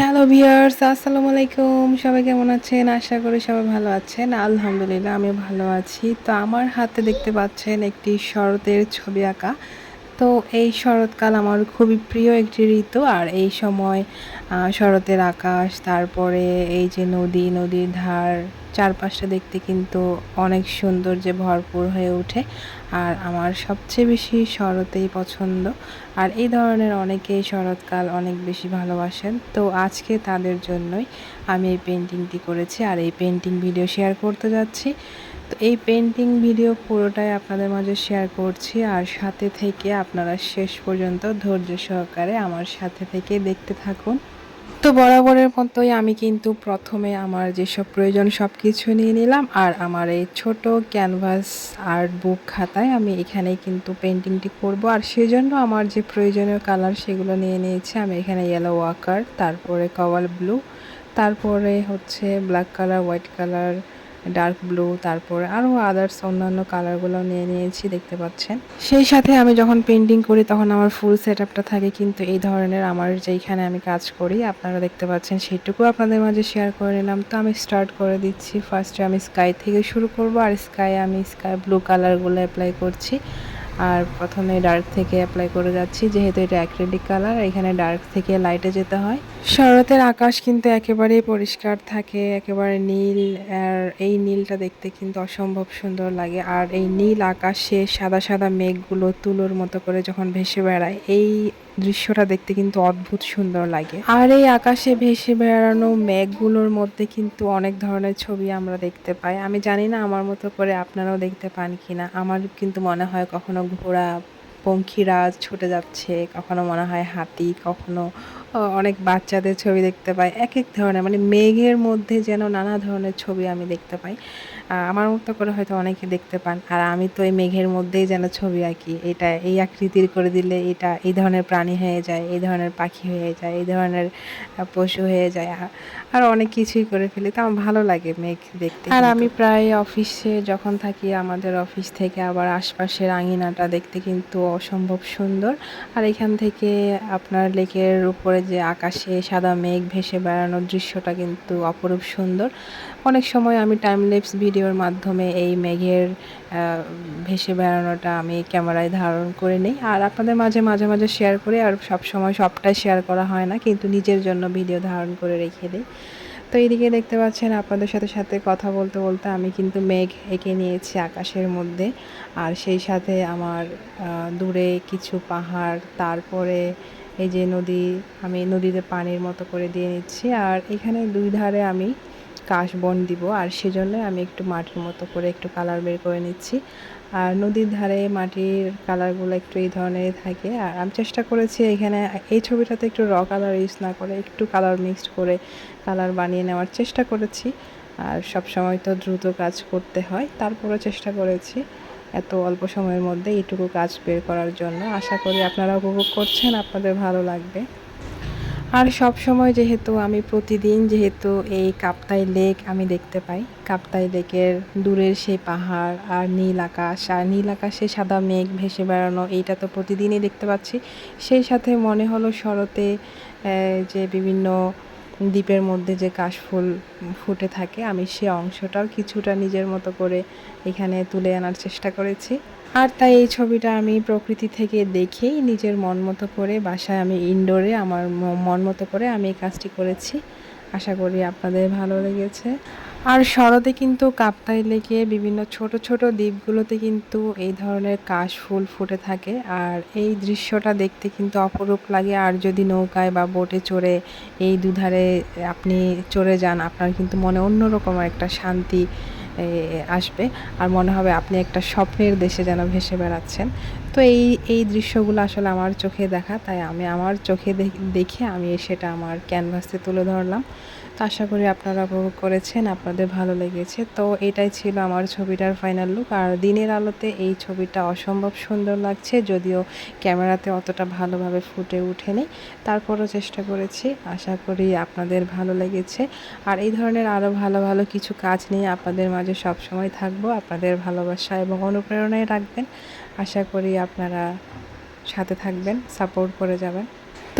Hello viewers, আসসালামু আলাইকুম। সবাই কেমন আছেন? আশা করি সবাই ভালো আছেন। আলহামদুলিল্লাহ আমিও ভালো আছি। তো আমার হাতে দেখতে পাচ্ছেন একটি শরতের ছবি আঁকা। তো এই শরৎকাল আমার খুবই প্রিয় একটি ঋতু। আর এই সময় শরতের আকাশ, তারপরে এই যে নদী, নদীর ধার, চারপাশটা দেখতে কিন্তু অনেক সৌন্দর্যে ভরপুর হয়ে ওঠে। আর আমার সবচেয়ে বেশি শরতেই পছন্দ। আর এই ধরনের অনেকেই শরৎকাল অনেক বেশি ভালোবাসেন। তো আজকে তাদের জন্যই আমি এই পেন্টিংটি করেছি আর এই পেন্টিং ভিডিও শেয়ার করতে যাচ্ছি। তো এই পেন্টিং ভিডিও পুরোটাই আপনাদের মাঝে শেয়ার করছি, আর সাথে থেকে আপনারা শেষ পর্যন্ত ধৈর্য সহকারে আমার সাথে থেকে দেখতে থাকুন। তো বরাবরের মতোই আমি কিন্তু প্রথমে আমার যেসব প্রয়োজন সব কিছু নিয়ে নিলাম, আর আমার এই ছোট ক্যানভাস আর্ট বুক খাতায় আমি এখানেই কিন্তু পেন্টিংটি করব। আর সেজন্য আমার যে প্রয়োজনীয় কালার সেগুলো নিয়ে নিয়েছি। আমি এখানে ইয়েলো ওয়াকার, তারপরে কভার ব্লু, তারপরে হচ্ছে black colour, white colour, dark blue, তারপরে আরও আদার্স অন্যান্য কালারগুলো নিয়ে নিয়েছি, দেখতে পাচ্ছেন। সেই সাথে আমি যখন পেন্টিং করি তখন আমার ফুল সেট আপটা থাকে কিন্তু এই ধরনের। আমার যেইখানে আমি কাজ করি আপনারা দেখতে পাচ্ছেন সেইটুকু আপনাদের মাঝে শেয়ার করে নিলাম। তো আমি স্টার্ট করে দিচ্ছি। ফার্স্টে আমি স্কাই থেকে শুরু করব, আর আমি স্কাই ব্লু কালারগুলো অ্যাপ্লাই করছি। আর প্রথমে ডার্ক থেকে অ্যাপ্লাই করে যাচ্ছি, যেহেতু এটা অ্যাক্রিলিক কালার, এখানে ডার্ক থেকে লাইটে যেতে হয়। শরতের আকাশ কিন্তু একেবারেই পরিষ্কার থাকে, একেবারে নীল। আর এই নীলটা দেখতে কিন্তু অসম্ভব সুন্দর লাগে। আর এই নীল আকাশে সাদা সাদা মেঘগুলো তুলোর মতো করে যখন ভেসে বেড়ায়, এই দৃশ্যটা দেখতে কিন্তু অদ্ভুত সুন্দর লাগে। আর এই আকাশে ভেসে বেড়ানো মেঘগুলোর মধ্যে কিন্তু অনেক ধরনের ছবি আমরা দেখতে পাই। আমি জানি না আমার মতো করে আপনারাও দেখতে পান কিনা। আমার কিন্তু মনে হয় কখনো ঘোড়া, পঙ্খিরাজ ছুটে যাচ্ছে, কখনো মনে হয় হাতি, কখনো অনেক বাচ্চাদের ছবি দেখতে পাই। এক এক ধরনের, মানে মেঘের মধ্যে যেন নানা ধরনের ছবি আমি দেখতে পাই। আমার মতো করে হয়তো অনেকে দেখতে পান। আর আমি তো এই মেঘের মধ্যেই যেন ছবি আঁকি। এটা এই আকৃতির করে দিলে এটা এই ধরনের প্রাণী হয়ে যায়, এই ধরনের পাখি হয়ে যায়, এই ধরনের পশু হয়ে যায়। আর অনেক কিছুই করে ফেলি। তো আমার ভালো লাগে মেঘ দেখতে। আর আমি প্রায় অফিসে যখন থাকি, আমাদের অফিস থেকে আবার আশপাশের আঙিনাটা দেখতে কিন্তু অসম্ভব সুন্দর। আর এখান থেকে আপনার লেকের উপরে যে আকাশে সাদা মেঘ ভেসে বেড়ানোর দৃশ্যটা কিন্তু অপরূপ সুন্দর। অনেক সময় আমি টাইম ল্যাপস ভিডিওর মাধ্যমে এই মেঘের ভেসে বেড়ানোটা আমি ক্যামেরায় ধারণ করে নিই, আর আপনাদের মাঝে মাঝে মাঝে শেয়ার করি। আর সব সময় সবটাই শেয়ার করা হয় না, কিন্তু নিজের জন্য ভিডিও ধারণ করে রেখে দিই। তো এইদিকে দেখতে পাচ্ছেন আপনাদের সাথে সাথে কথা বলতে বলতে আমি কিন্তু মেঘ এঁকে নিয়েছি আকাশের মধ্যে। আর সেই সাথে আমার দূরে কিছু পাহাড়, তারপরে এই যে নদী, আমি নদীতে পানির মতো করে দিয়ে নিচ্ছি। আর এখানে দুই ধারে আমি কাশবন দিব, আর সেজন্য আমি একটু মাটির মতো করে একটু কালার বের করে নিচ্ছি। আর নদীর ধারে মাটির কালারগুলো একটু এই ধরনের থাকে। আর আমি চেষ্টা করেছি এখানে এই ছবিটাতে একটু র কালার ইউজ না করে একটু কালার মিক্সড করে কালার বানিয়ে নেওয়ার চেষ্টা করেছি। আর সব সময় তো দ্রুত কাজ করতে হয়, তারপরেও চেষ্টা করেছি এত অল্প সময়ের মধ্যে এইটুকু কাজ বের করার জন্য। আশা করি আপনারা উপভোগ করছেন, আপনাদের ভালো লাগবে। আর সব সময় যেহেতু আমি প্রতিদিন যেহেতু এই কাপ্তাই লেক আমি দেখতে পাই, কাপ্তাই লেকের দূরের সেই পাহাড় আর নীল আকাশ, আর নীল আকাশে সাদা মেঘ ভেসে বেড়ানো, এইটা তো প্রতিদিনই দেখতে পাচ্ছি। সেই সাথে মনে হলো শরতে যে বিভিন্ন দ্বীপের মধ্যে যে কাশফুল ফুটে থাকে, আমি সে অংশটাও কিছুটা নিজের মতো করে এখানে তুলে আনার চেষ্টা করেছি। আর তাই এই ছবিটা আমি প্রকৃতি থেকে দেখেই নিজের মন মতো করে বাসায় আমি ইনডোরে আমার মন মতো করে আমি এই কাজটি করেছি। আশা করি আপনাদের ভালো লেগেছে। আর শরতে কিন্তু কাপ্তাই লেকে বিভিন্ন ছোট ছোট দ্বীপগুলোতে কিন্তু এই ধরনের কাশফুল ফুটে থাকে, আর এই দৃশ্যটা দেখতে কিন্তু অপরূপ লাগে। আর যদি নৌকায় বা বোটে চড়ে এই দুধারে আপনি চড়ে যান, আপনার কিন্তু মনে অন্যরকম একটা শান্তি আসবে। আর মনে হবে আপনি একটা স্বপ্নের দেশে যেন ভেসে বেড়াচ্ছেন। তো এই দৃশ্যগুলো আসলে আমার চোখে দেখা, তাই আমি আমার চোখে দেখে আমি সেটা আমার ক্যানভাসে তুলে ধরলাম। তো আশা করি আপনারা উপভোগ করেছেন, আপনাদের ভালো লেগেছে। তো এটাই ছিল আমার ছবিটার ফাইনাল লুক। আর দিনের আলোতে এই ছবিটা অসম্ভব সুন্দর লাগছে, যদিও ক্যামেরাতে অতটা ভালোভাবে ফুটে ওঠেনি, তারপরও চেষ্টা করেছি। আশা করি আপনাদের ভালো লেগেছে। আর এই ধরনের আরও ভালো ভালো কিছু কাজ নিয়ে আপনাদের মাঝে সবসময় থাকবো। আপনাদের ভালোবাসা এবং অনুপ্রেরণায় রাখবেন। আশা করি আপনারা সাথে থাকবেন, সাপোর্ট করে যাবেন।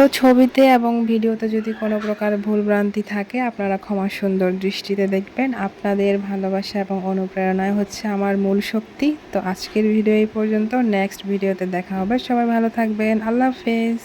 তো ছবিতে এবং ভিডিওতে যদি কোনো প্রকার ভুলভ্রান্তি থাকে আপনারা ক্ষমা সুন্দর দৃষ্টিতে দেখবেন। আপনাদের ভালোবাসা এবং অনুপ্রেরণাই হচ্ছে আমার মূল শক্তি। তো আজকের ভিডিও এই পর্যন্ত, নেক্সট ভিডিওতে দেখা হবে। সবাই ভালো থাকবেন। আল্লাহ হাফেজ।